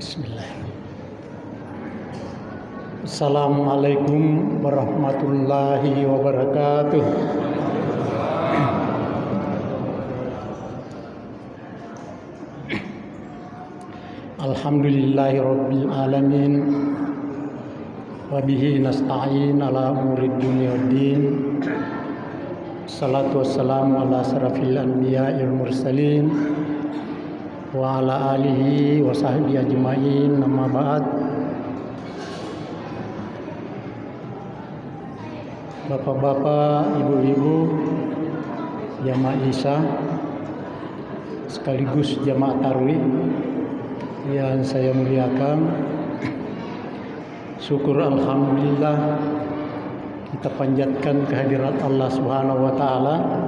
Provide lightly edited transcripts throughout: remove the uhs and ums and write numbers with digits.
Bismillahirrahmanirrahim. Assalamualaikum warahmatullahi wabarakatuh. Alhamdulillahi rabbil alamin. Wabihi nasta'in ala umurid dunya waddin. Salatu wassalamu ala asrafil anbiya'il mursalin wa ala alihi wa sahbihi ajma'in, amma ba'd. Bapak-bapak, ibu-ibu, jamaah Isya sekaligus jamaah Tarwih yang saya muliakan, syukur alhamdulillah kita panjatkan kehadirat Allah Subhanahu wa taala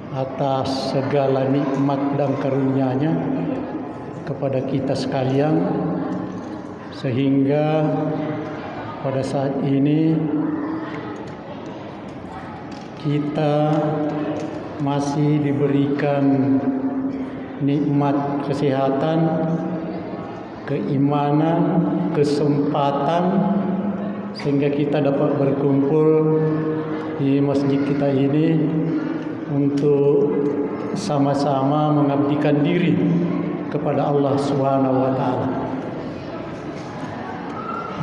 atas segala nikmat dan karunia-Nya kepada kita sekalian, sehingga pada saat ini kita masih diberikan nikmat kesehatan, keimanan, kesempatan, sehingga kita dapat berkumpul di masjid kita ini untuk sama-sama mengabdikan diri kepada Allah Subhanahu wa taala.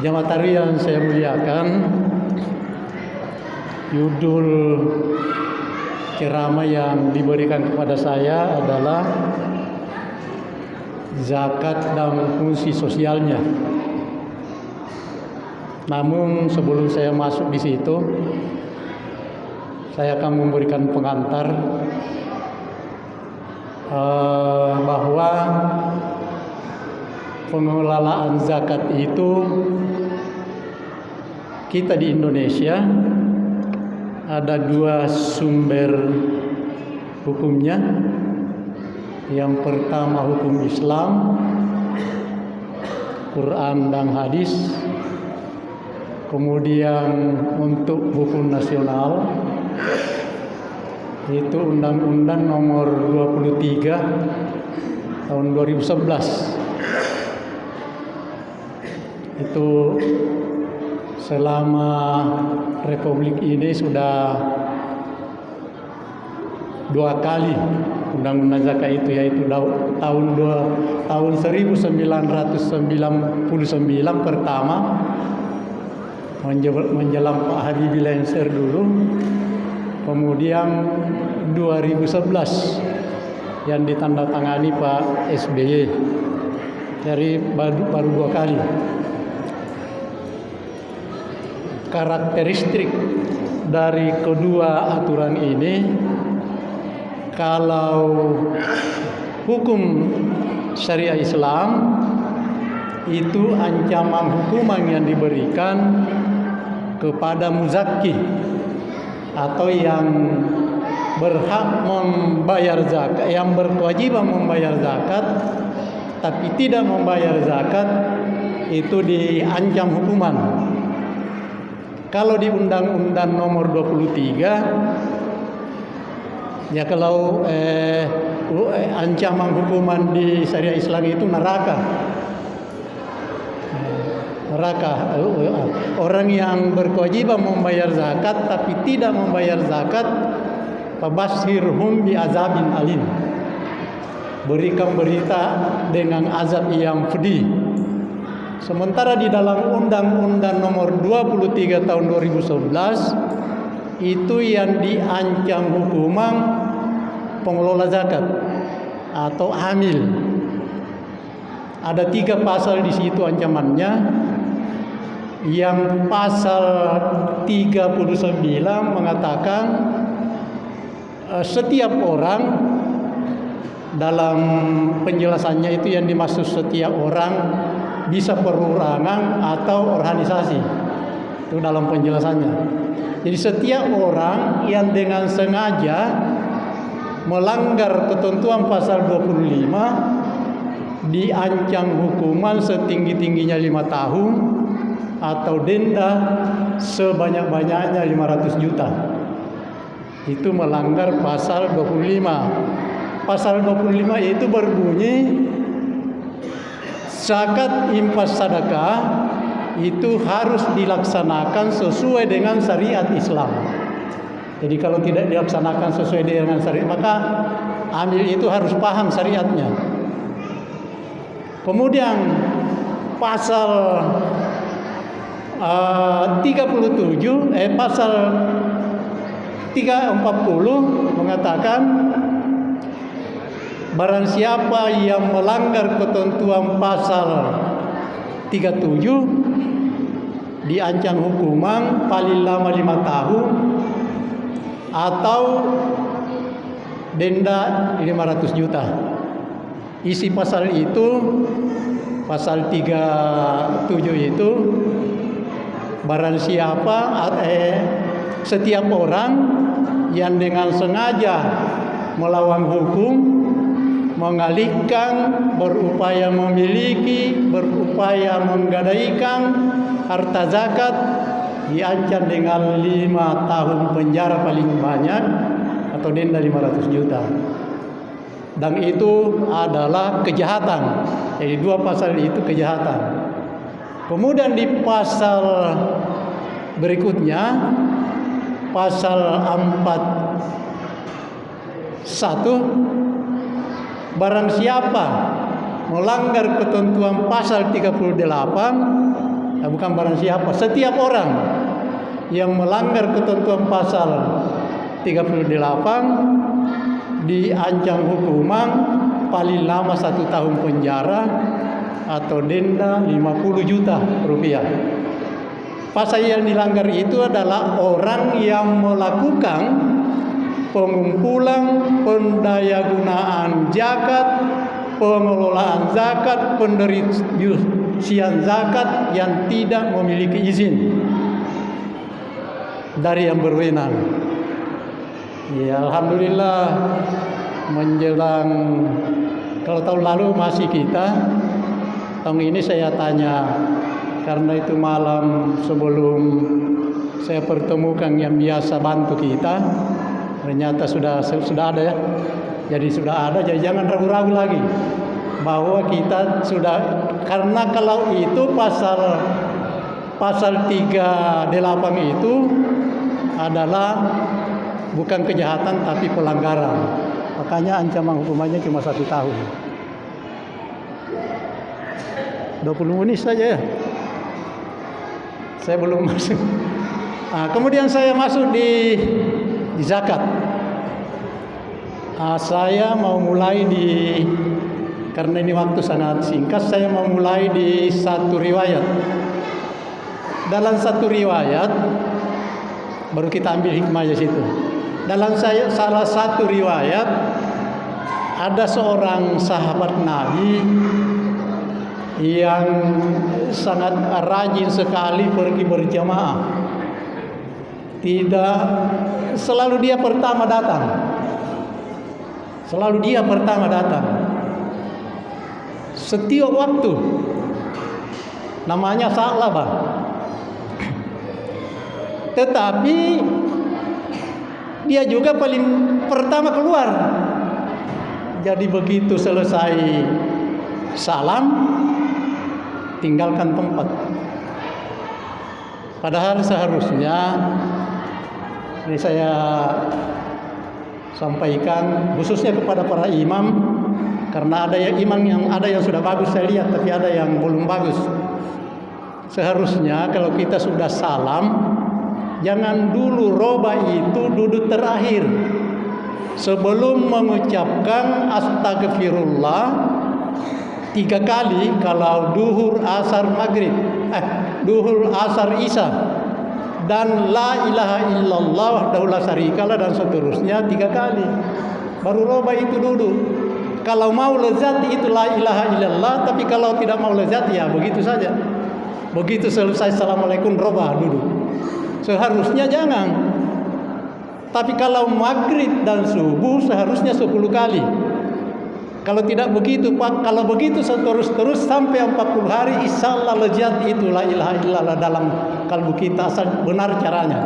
Jamaah Tarwih yang saya muliakan, judul ceramah yang diberikan kepada saya adalah zakat dan fungsi sosialnya. Namun sebelum saya masuk di situ, saya akan memberikan pengantar bahwa pengelolaan zakat itu kita di Indonesia ada dua sumber hukumnya. Yang pertama hukum Islam, Quran dan hadis. Kemudian untuk hukum nasional itu Undang-Undang Nomor 23 tahun 2011. Itu selama Republik ini sudah dua kali undang-undang zakat itu, yaitu tahun 1999 pertama menjelang Pak Habibie Lensher dulu, kemudian 2011 yang ditandatangani Pak SBY. Jadi baru dua kali. Karakteristik dari kedua aturan ini, kalau hukum syariah Islam itu ancaman hukuman yang diberikan kepada muzakki atau yang berhak membayar zakat, yang berkewajiban membayar zakat tapi tidak membayar zakat, itu diancam hukuman. Kalau di Undang-Undang Nomor 23, ya kalau ancaman hukuman di syariah Islam itu neraka. Orang yang berkewajiban membayar zakat tapi tidak membayar zakat, fabashirhum bi azabin alim, berikan berita dengan azab yang pedih. Sementara di dalam Undang-Undang Nomor 23 tahun 2011 itu yang diancam hukuman pengelola zakat atau amil. Ada 3 pasal di situ ancamannya. Yang pasal 39 mengatakan setiap orang, dalam penjelasannya itu yang dimaksud setiap orang bisa perorangan atau organisasi. Itu dalam penjelasannya. Jadi setiap orang yang dengan sengaja melanggar ketentuan pasal 25 diancam hukuman setinggi-tingginya 5 tahun atau denda sebanyak-banyaknya 500 juta. Itu melanggar pasal 25. Pasal 25 itu berbunyi zakat, infak, sedekah itu harus dilaksanakan sesuai dengan syariat Islam. Jadi kalau tidak dilaksanakan sesuai dengan syariat, maka amil itu harus paham syariatnya. Kemudian pasal 37 pasal 340 mengatakan barang siapa yang melanggar ketentuan pasal 37 diancam hukuman paling lama 5 tahun atau denda 500 juta. Isi pasal itu, pasal 37 itu, barang siapa setiap orang yang dengan sengaja melawan hukum, mengalihkan, berupaya memiliki, berupaya menggadaikan harta zakat, diancam dengan 5 tahun penjara paling banyak atau denda 500 juta. Dan itu adalah kejahatan. Jadi 2 pasal itu kejahatan. Kemudian di pasal berikutnya, pasal 41, barang siapa melanggar ketentuan pasal 38, bukan barang siapa, setiap orang yang melanggar ketentuan pasal 38 diancam hukuman paling lama 1 tahun penjara atau denda 50 juta rupiah. Pasal yang dilanggar itu adalah orang yang melakukan pengumpulan, pendayagunaan zakat, pengelolaan zakat, pendistribusian zakat yang tidak memiliki izin dari yang berwenang. Ya, alhamdulillah menjelang, kalau tahun lalu masih kita, tahun ini saya tanya, karena itu malam sebelum saya pertemukan yang biasa bantu kita, ternyata sudah ada ya. Jadi sudah ada, jadi jangan ragu-ragu lagi bahwa kita sudah, karena kalau itu pasal 38 itu adalah bukan kejahatan tapi pelanggaran. Makanya ancaman hukumannya cuma 1 tahun. 20 menit saja ya. Saya belum masuk. Kemudian saya masuk di zakat. Saya mau mulai karena ini waktu sangat singkat, saya mau mulai di satu riwayat. Dalam satu riwayat, baru kita ambil hikmahnya situ. Dalam salah satu riwayat, ada seorang sahabat Nabi yang sangat rajin sekali pergi berjamaah. Selalu dia pertama datang. Setiap waktu. Namanya Sa'labah. Tetapi dia juga paling pertama keluar. Jadi begitu selesai salam, tinggalkan tempat. Padahal seharusnya, ini saya sampaikan khususnya kepada para imam, karena ada imam yang sudah bagus saya lihat, tapi ada yang belum bagus. Seharusnya kalau kita sudah salam, jangan dulu roba itu duduk terakhir. Sebelum mengucapkan astagfirullah 3 kali kalau duhur, asar, maghrib, duhur, asar, isya, dan la ilaha illallah wahdahu la syarikalah dan seterusnya 3 kali. Baru roba itu duduk. Kalau mau lezat itu la ilaha illallah, tapi kalau tidak mau lezat ya begitu saja. Begitu selesai assalamualaikum roba duduk. Seharusnya jangan. Tapi kalau maghrib dan subuh seharusnya 10 kali. Kalau tidak begitu, Pak, kalau begitu terus sampai 40 hari, insyaallah lezat itu la ilaha illallah dalam kalbu kita, asal benar caranya.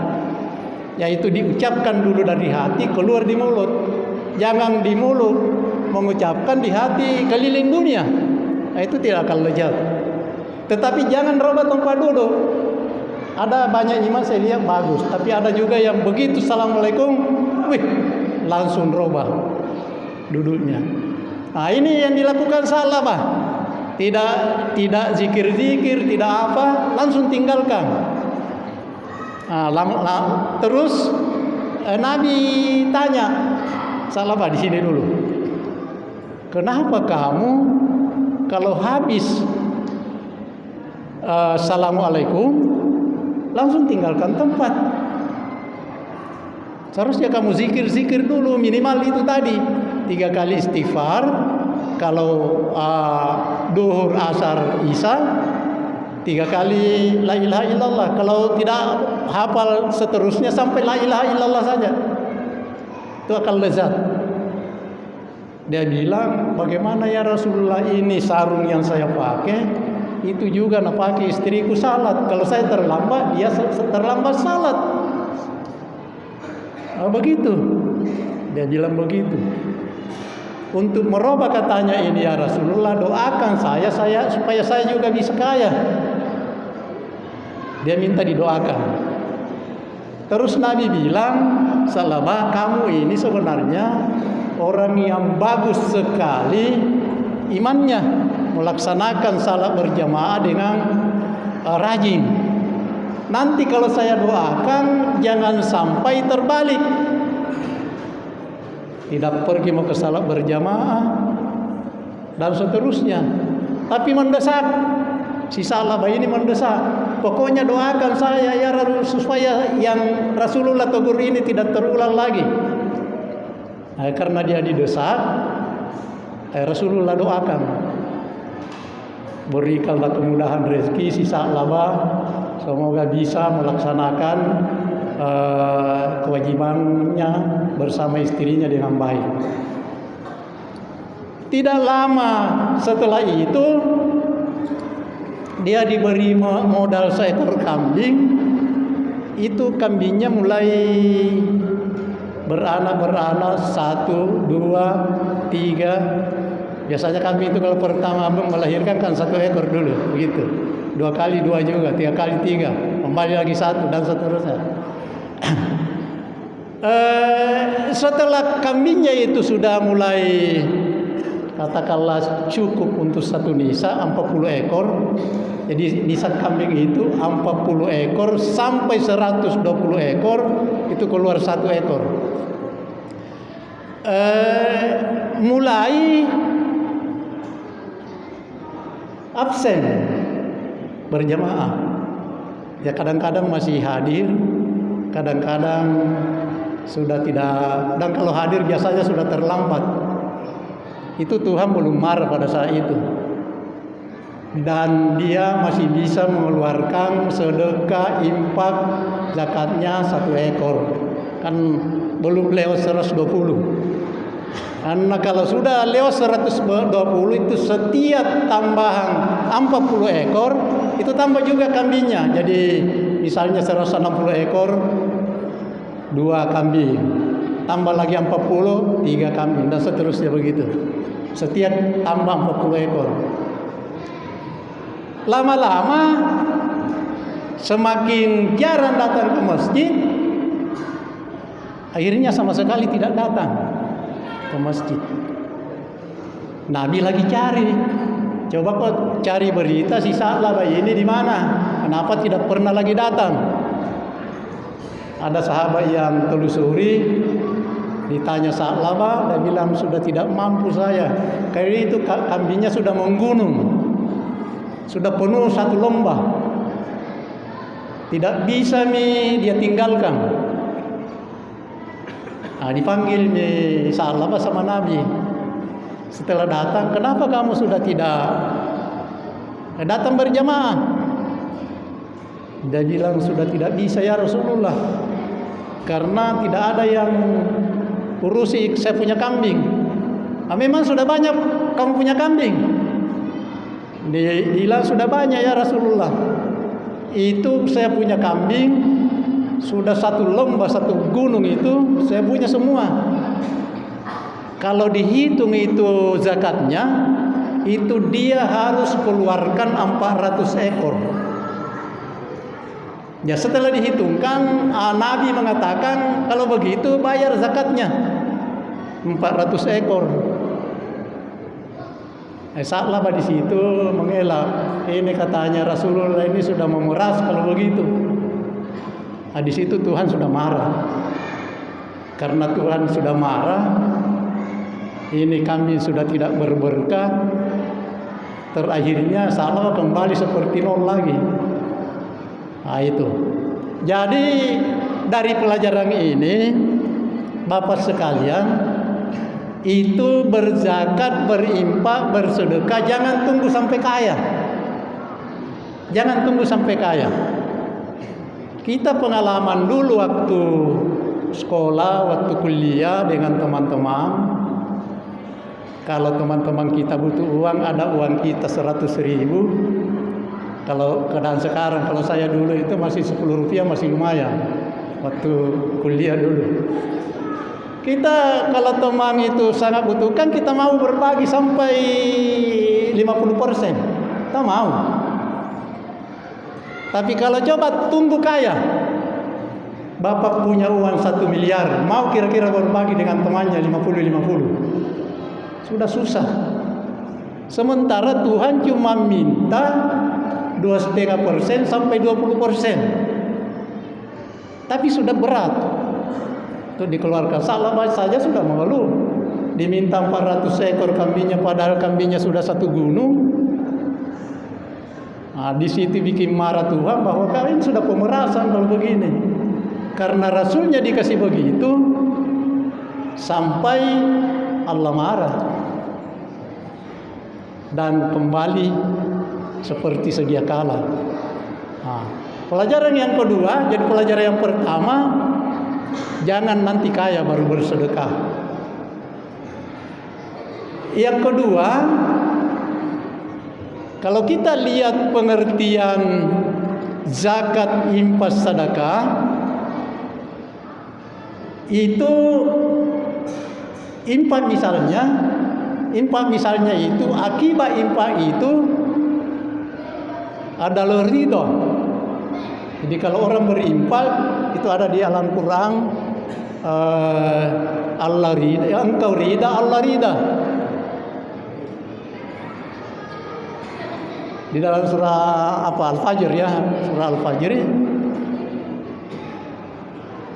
Yaitu diucapkan dulu dari hati, keluar di mulut. Jangan di mulut mengucapkan, di hati keliling dunia. itu tidak akan lezat. Tetapi jangan robah tempat duduk. Ada banyak imam saya lihat bagus, tapi ada juga yang begitu assalamualaikum, wih, langsung robah duduknya. Nah, ini yang dilakukan salah, Pak. Tidak zikir-zikir, tidak apa, langsung tinggalkan. Terus Nabi tanya, salah Pak di sini dulu. Kenapa kamu kalau habis assalamualaikum langsung tinggalkan tempat? Seharusnya kamu zikir dulu, minimal itu tadi 3 kali istighfar. Kalau duhur, asar, isya 3 kali la ilaha illallah. Kalau tidak hafal seterusnya sampai la ilaha illallah saja, itu akan lezat. Dia bilang, bagaimana ya Rasulullah, ini sarung yang saya pakai itu juga nak pakai istriku salat. Kalau saya terlambat, dia terlambat salat. Begitu. Dia bilang begitu. Untuk merubah katanya ini ya Rasulullah, doakan saya supaya saya juga bisa kaya. Dia minta didoakan. Terus Nabi bilang, Salama, kamu ini sebenarnya orang yang bagus sekali imannya, melaksanakan salat berjamaah dengan rajin. Nanti kalau saya doakan jangan sampai terbalik, tidak pergi mau ke salat berjamaah dan seterusnya, tapi mendesak. Si Salabah ini mendesak, pokoknya doakan saya ya supaya yang Rasulullah tegur ini tidak terulang lagi. Karena dia didesak, Rasulullah doakan, berikanlah kemudahan rezeki si Salabah, semoga bisa melaksanakan kewajibannya bersama istrinya dengan baik. Tidak lama setelah itu dia diberi modal seekor kambing. Itu kambingnya mulai beranak 1, 2, 3. Biasanya kambing itu kalau pertama melahirkan kan 1 ekor dulu, begitu. 2 kali 2 juga, 3 kali 3, kembali lagi 1 dan seterusnya. Setelah kambingnya itu sudah mulai katakanlah cukup untuk 1 nisa 40 ekor. Jadi nisa kambing itu 40 ekor sampai 120 ekor, itu keluar 1 ekor. Mulai absen berjamaah. Ya kadang-kadang masih hadir, kadang-kadang sudah tidak, dan kalau hadir biasanya sudah terlambat. Itu Tuhan belum marah pada saat itu, dan dia masih bisa mengeluarkan sedekah infak zakatnya 1 ekor, kan belum lewat 120. Karena kalau sudah lewat 120 itu setiap tambahan 40 ekor itu tambah juga kambingnya. Jadi misalnya 160 ekor 2 kambing, tambah lagi 40 3 kambing, dan seterusnya begitu. Setiap tambah 40 ekor. Lama-lama semakin jarang datang ke masjid, akhirnya sama sekali tidak datang ke masjid. Nabi lagi cari, coba kok cari berita si Salabah ini di mana? Kenapa tidak pernah lagi datang? Ada sahabat yang telusuri, ditanya Salabah, dia bilang sudah tidak mampu saya, karena itu kambingnya sudah menggunung, sudah penuh 1 lembah, tidak bisa dia tinggalkan. Dipanggil Salabah sama Nabi. Setelah datang, kenapa kamu sudah tidak datang berjamaah? Dia bilang sudah tidak bisa ya Rasulullah, karena tidak ada yang urusi saya punya kambing. Memang sudah banyak kamu punya kambing? Dia bilang sudah banyak ya Rasulullah. Itu saya punya kambing sudah 1 lembah, 1 gunung itu saya punya semua. Kalau dihitung itu zakatnya itu dia harus keluarkan 400 ekor. Ya setelah dihitungkan, Nabi mengatakan kalau begitu bayar zakatnya 400 ekor. Saatlah di situ mengelak. Ini katanya Rasulullah ini sudah memeras kalau begitu. Di situ Tuhan sudah marah. Karena Tuhan sudah marah, ini kami sudah tidak berberkah. Terakhirnya salah kembali seperti nol lagi. Itu. Jadi dari pelajaran ini, Bapak sekalian, itu berzakat, berinfak, bersedekah, jangan tunggu sampai kaya. Jangan tunggu sampai kaya. Kita pengalaman dulu waktu sekolah, waktu kuliah dengan teman-teman. Kalau teman-teman kita butuh uang, ada uang kita 100.000. Kalau keadaan sekarang, kalau saya dulu itu masih 10 rupiah masih lumayan. Waktu kuliah dulu. Kita kalau teman itu sangat butuhkan, kita mau berbagi sampai 50%. Kita mau. Tapi kalau coba tunggu kaya, Bapak punya uang 1 miliar, mau kira-kira berbagi dengan temannya 50-50. Sudah susah. Sementara Tuhan cuma minta 2,5% sampai 20%. Tapi sudah berat. Itu dikeluarkan. Salah saja sudah mengeluh. Diminta 400 ekor kambingnya, padahal kambingnya sudah 1 gunung. Di situ bikin marah Tuhan bahwa kalian sudah pemerasan kalau begini. Karena Rasulnya dikasih begitu, sampai Allah marah. Dan kembali seperti sedia kala. Pelajaran yang kedua, jadi pelajaran yang pertama, jangan nanti kaya baru bersedekah. Yang kedua, kalau kita lihat pengertian zakat, infak, sedekah, itu infak misalnya itu akibat infak itu adalah ridho. Jadi kalau orang berinfak itu ada di Al-Quran, Allah ridha, engkau ridha, Allah ridha. Di dalam surah Al-Fajr ya, surah Al-Fajr.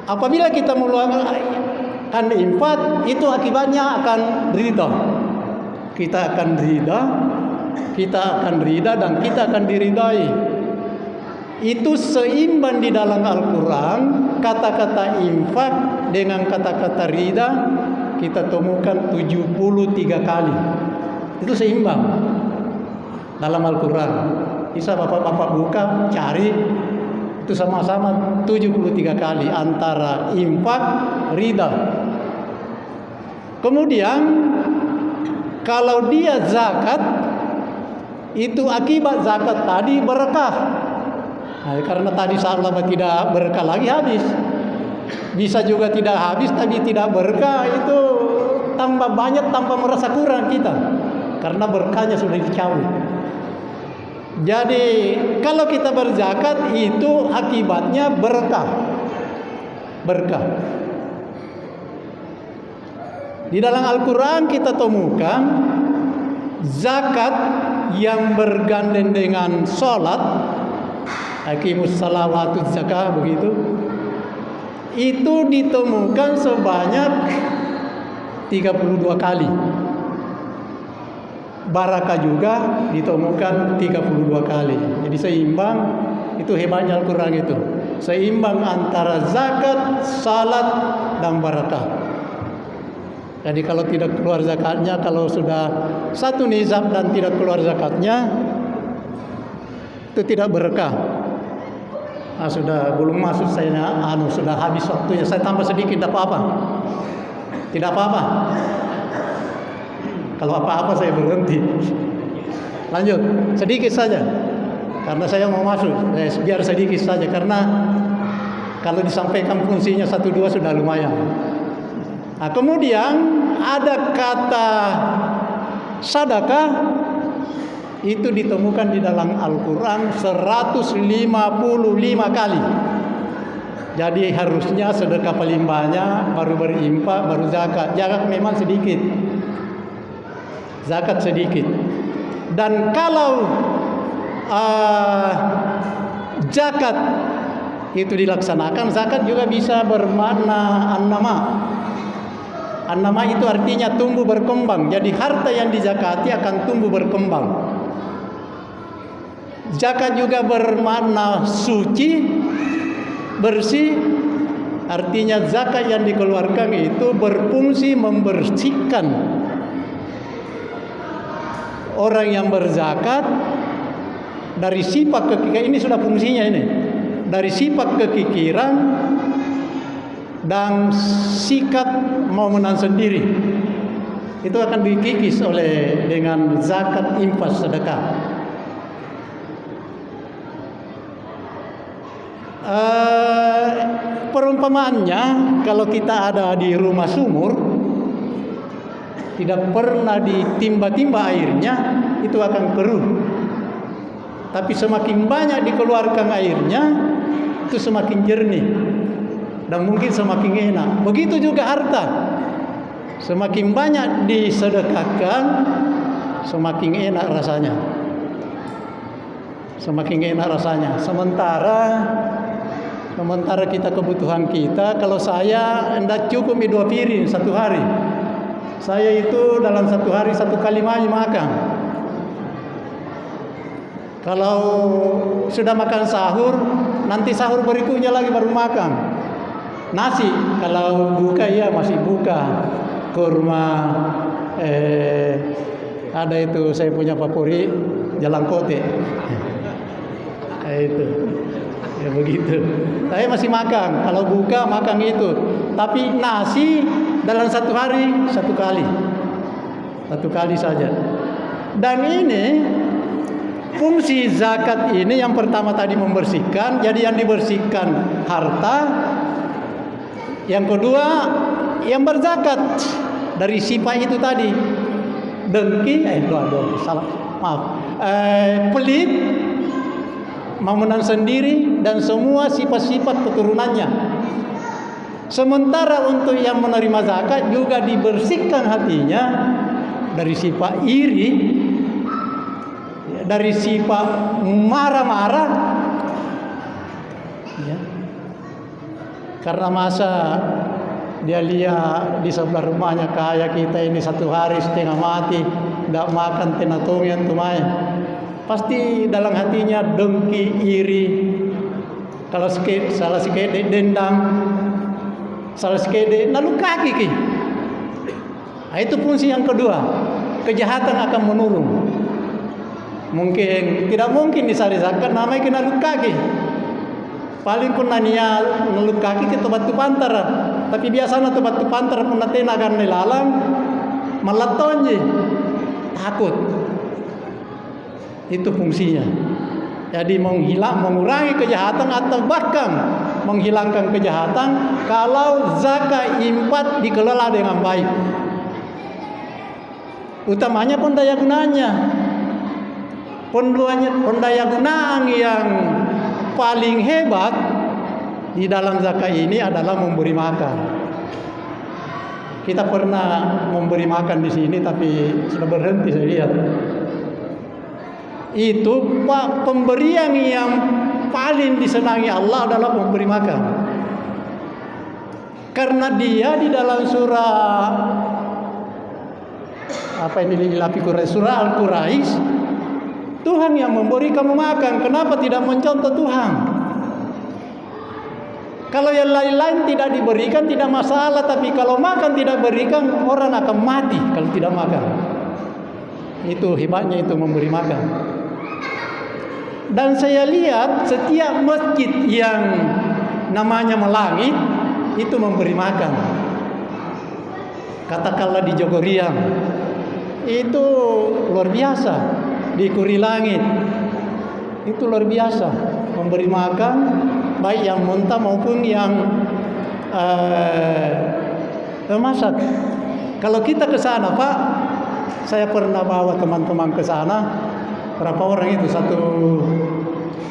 Apabila kita mengeluarkan infak, itu akibatnya akan ridha. Kita akan ridha dan kita akan diridai. Itu seimbang di dalam Al-Quran, kata-kata infak dengan kata-kata ridha kita temukan 73 kali. Itu seimbang dalam Al-Quran. Bisa bapak-bapak buka, cari, itu sama-sama 73 kali antara infak, ridha. Kemudian kalau dia zakat, itu akibat zakat tadi berkah. Karena tadi sahabat tidak berkah lagi habis. Bisa juga tidak habis tapi tidak berkah, itu tambah banyak, tambah merasa kurang kita. Karena berkahnya sudah dicabut. Jadi kalau kita berzakat itu akibatnya berkah. Di dalam Al-Quran kita temukan zakat yang bergandeng dengan sholat, aqimus salawatuz zakah begitu, itu ditemukan sebanyak 32 kali. Barakah juga ditemukan 32 kali. Jadi seimbang, itu hebatnya Al-Quran itu. Seimbang antara zakat, salat, dan barakah. Jadi kalau tidak keluar zakatnya, kalau sudah satu nizam dan tidak keluar zakatnya, itu tidak berkah. Sudah belum masuk saya, sudah habis waktunya. Saya tambah sedikit, tidak apa-apa. Tidak apa-apa. Kalau apa-apa saya berhenti. Lanjut, sedikit saja. Karena saya mau masuk, biar sedikit saja. Karena kalau disampaikan fungsinya 1-2 sudah lumayan. Kemudian ada kata sedekah itu ditemukan di dalam Al-Quran 155 kali. Jadi harusnya sedekah paling banyak, baru berinfak, baru zakat. Zakat memang sedikit, zakat sedikit. Dan kalau zakat itu dilaksanakan, zakat juga bisa bermakna an-nama. An-nama itu artinya tumbuh berkembang. Jadi harta yang dizakati akan tumbuh berkembang. Zakat juga bermakna suci, bersih. Artinya zakat yang dikeluarkan itu berfungsi membersihkan orang yang berzakat dari sifat kekikiran. Ini sudah fungsinya ini. Dari sifat kekikiran dan sikap mau menang sendiri. Itu akan dikikis dengan zakat, infak, sedekah. Perumpamaannya, kalau kita ada di rumah sumur, tidak pernah ditimba-timba airnya, itu akan keruh. Tapi semakin banyak dikeluarkan airnya, itu semakin jernih dan mungkin semakin enak. Begitu juga harta, semakin banyak disedekahkan, semakin enak rasanya. Semakin enak rasanya. Sementara kita kebutuhan kita, kalau saya hendak cukup 2 piring satu hari. Saya itu dalam satu hari 1 kali makan. Kalau sudah makan sahur, nanti sahur berikutnya lagi baru makan. Nasi, kalau buka ya masih buka. Kurma, ada itu saya punya favorit, jalan kote. Itu. Ya begitu. Saya masih makan. Kalau buka makan itu. Tapi nasi dalam satu hari 1 kali. 1 kali saja. Dan ini fungsi zakat ini yang pertama tadi membersihkan. Jadi yang dibersihkan harta. Yang kedua yang berzakat dari sifat itu tadi. Dengki, pelit, mau menang sendiri, dan semua sifat-sifat keturunannya. Sementara untuk yang menerima zakat juga dibersihkan hatinya dari sifat iri, dari sifat marah-marah, ya. Karena masa dia lihat di sebelah rumahnya kaya, kita ini 1 hari setengah mati, tidak makan tenatumian tumai. Pasti dalam hatinya dengki, iri. Kalau salah sikit dendam, salah sikit lalu kaki ki. Nah, itu fungsi yang kedua. Kejahatan akan menurun. Tidak mungkin disari zakat namanya kena lalu kaki. Paling pun nanya lalu kaki ke tempat tu pantara. Tapi biasanya tempat tu pantara pun natenagan nilalang melatonje. Takut. Itu fungsinya. Jadi mengurangi kejahatan atau bahkan menghilangkan kejahatan kalau zakat infak dikelola dengan baik. Utamanya pendaya gunanya. Pendaya gunaan yang paling hebat di dalam zakat ini adalah memberi makan. Kita pernah memberi makan di sini tapi sudah berhenti saya lihat. Itu pemberian yang paling disenangi Allah adalah memberi makan. Karena dia di dalam surah surah Al-Quraisy, Tuhan yang memberi kamu makan. Kenapa tidak mencontoh Tuhan? Kalau yang lain-lain tidak diberikan tidak masalah, tapi kalau makan tidak berikan, orang akan mati kalau tidak makan. Itu hebatnya itu memberi makan. Dan saya lihat setiap masjid yang namanya melangit itu memberi makan. Katakanlah di Jogoriang, itu luar biasa. Di Kurilangit itu luar biasa memberi makan, baik yang mentah maupun yang masak. Kalau kita ke sana, Pak, saya pernah bawa teman-teman ke sana. berapa orang itu,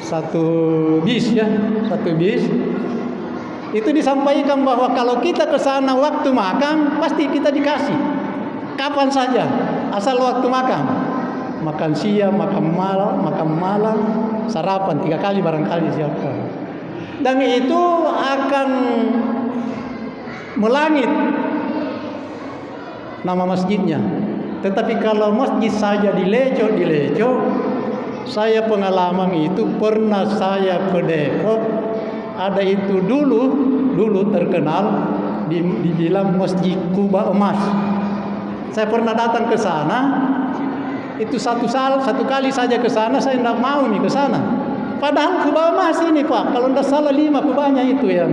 satu bis ya, satu bis. Itu disampaikan bahwa kalau kita ke sana waktu makan pasti kita dikasih kapan saja, asal waktu makan. Makan siang, makan malam, sarapan 3 kali barangkali siapkan. Dan itu akan melangit nama masjidnya. Tetapi kalau masjid saja dileco, saya pengalaman itu pernah saya ke Depok, ada itu dulu terkenal dibilang Masjid Kuba Emas. Saya pernah datang ke sana, itu satu kali saja ke sana, saya tidak mau nih ke sana. Padahal Kuba Emas ini Pak, kalau tidak salah 5 kubanya itu yang.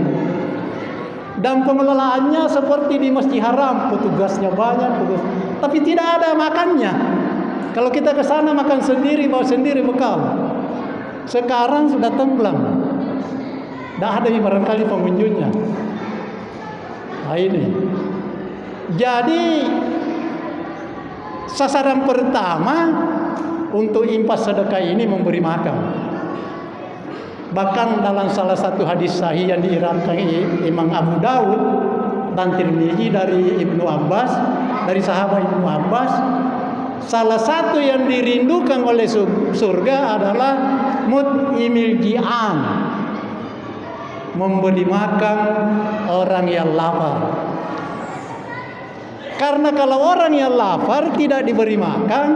Dan pengelolaannya seperti di Masjid Haram, petugasnya banyak, tapi tidak ada makannya. Kalau kita ke sana makan sendiri, bawa sendiri bekal. Sekarang sudah tenggelam. Tidak ada barangkali pengunjungnya. Nah ini. Jadi sasaran pertama untuk infak sedekah ini memberi makan. Bahkan dalam salah satu hadis sahih yang diriwayatkan Imam Abu Daud dan Tirmizi dari Ibnu Abbas, dari sahabat Ibnu Abbas, salah satu yang dirindukan oleh surga adalah mut'imil ji'an, memberi makan orang yang lapar. Karena kalau orang yang lapar tidak diberi makan,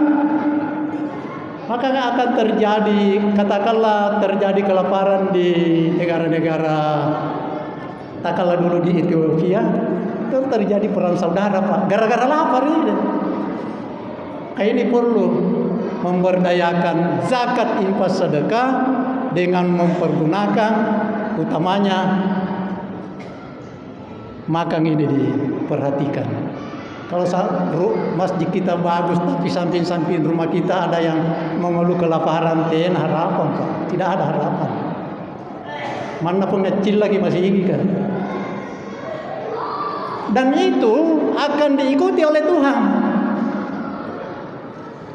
maka akan terjadi, katakanlah terjadi kelaparan di negara-negara, katakanlah dulu di Ethiopia, itu terjadi perang saudara Pak, gara-gara lapar ini. Ini perlu memberdayakan zakat infak sedekah dengan mempergunakan utamanya makan ini diperhatikan. Kalau masjid kita bagus tapi samping-samping rumah kita ada yang mengeluh kelaparan, harapan Pak, tidak ada harapan. Mana pengecil lagi masih ingin kan? Dan itu akan diikuti oleh Tuhan.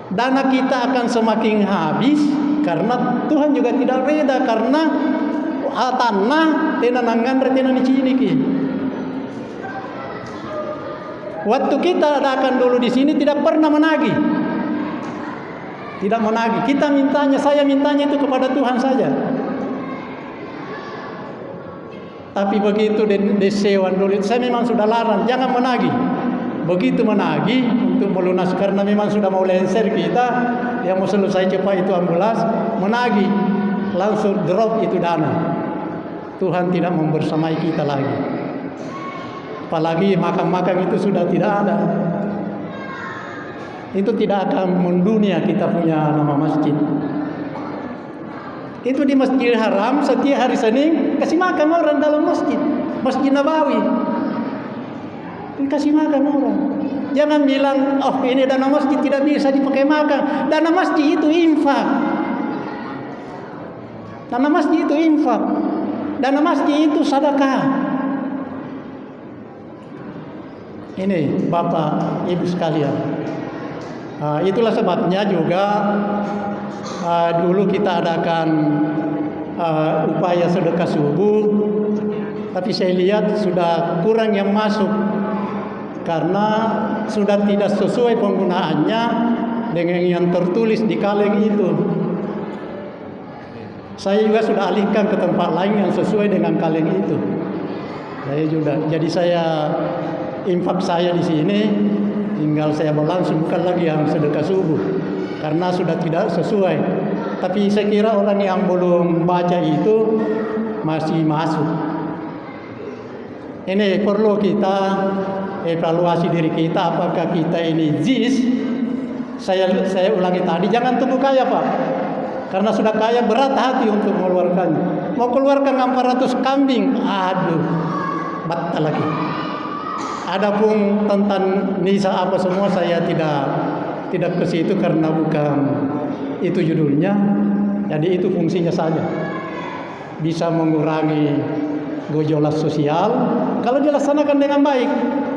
Dana kita akan semakin habis karena Tuhan juga tidak reda, karena tanah tenangan retenan di sini ki. Waktu kita adakan dulu di sini tidak pernah menagih. Tidak menagih. Kita mintanya, saya mintanya itu kepada Tuhan saja. Tapi begitu desewan dulu, saya memang sudah larang, jangan menagih. Begitu menagih untuk melunas, karena memang sudah mau lenser kita, yang mau selesai cepat itu ambulans, menagih, langsung drop itu dana. Tuhan tidak membersamai kita lagi. Apalagi makan-makan itu sudah tidak ada. Itu tidak akan mendunia kita punya nama masjid. Itu di Masjidil Haram setiap hari Senin kasih makan orang dalam masjid. Masjid Nabawi. Kasih makan orang. Jangan bilang, oh ini dana masjid tidak bisa dipakai makan. Dana masjid itu infak. Dana masjid itu infak. Dana masjid itu sedekah. Ini Bapak Ibu sekalian, itulah sebabnya juga dulu kita adakan upaya sedekah subuh, tapi saya lihat sudah kurang yang masuk karena sudah tidak sesuai penggunaannya dengan yang tertulis di kaleng itu. Saya juga sudah alihkan ke tempat lain yang sesuai dengan kaleng itu. Jadi saya infak saya di sini tinggal saya berlangsung, bukan lagi yang sedekah subuh karena sudah tidak sesuai. Tapi saya kira orang yang belum baca itu masih masuk. Ini perlu kita evaluasi diri kita, apakah kita ini jis. Saya ulangi tadi, jangan tunggu kaya Pak, karena sudah kaya berat hati untuk mengeluarkannya. Mau keluarkan 400 kambing, aduh, batal lagi. Adapun tentang nisa apa semua saya tidak ke situ karena bukan itu judulnya. Jadi itu fungsinya saja. Bisa mengurangi gejolak sosial kalau dilaksanakan dengan baik.